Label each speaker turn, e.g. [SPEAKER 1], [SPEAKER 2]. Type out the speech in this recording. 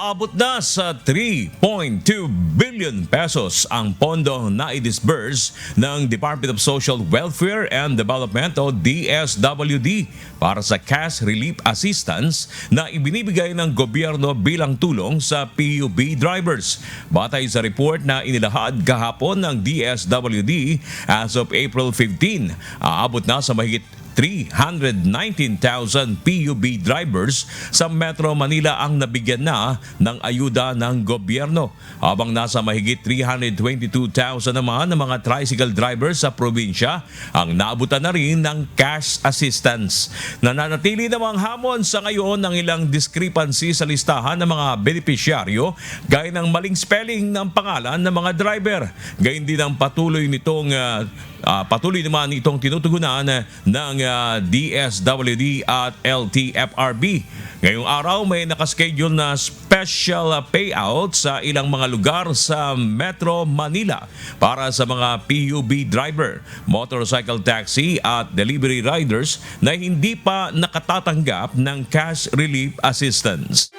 [SPEAKER 1] Aabot na sa 3.2 billion pesos ang pondo na i-disburse ng Department of Social Welfare and Development o DSWD para sa cash relief assistance na ibinibigay ng gobyerno bilang tulong sa PUB drivers. Batay sa report na inilahad kahapon ng DSWD as of April 15, aabot na sa mahigit 319,000 PUB drivers sa Metro Manila ang nabigyan na ng ayuda ng gobyerno, habang nasa mahigit 322,000 naman ng mga tricycle drivers sa probinsya ang naabutan na rin ng cash assistance. Nananatili namang hamon sa ngayon ng ilang discrepancy sa listahan ng mga benepisyaryo gaya ng maling spelling ng pangalan ng mga driver. Gayun din ang patuloy naman itong tinutugunan ng DSWD at LTFRB. Ngayong araw may nakaschedule na special payout sa ilang mga lugar sa Metro Manila para sa mga PUB driver, motorcycle taxi at delivery riders na hindi pa nakatatanggap ng cash relief assistance.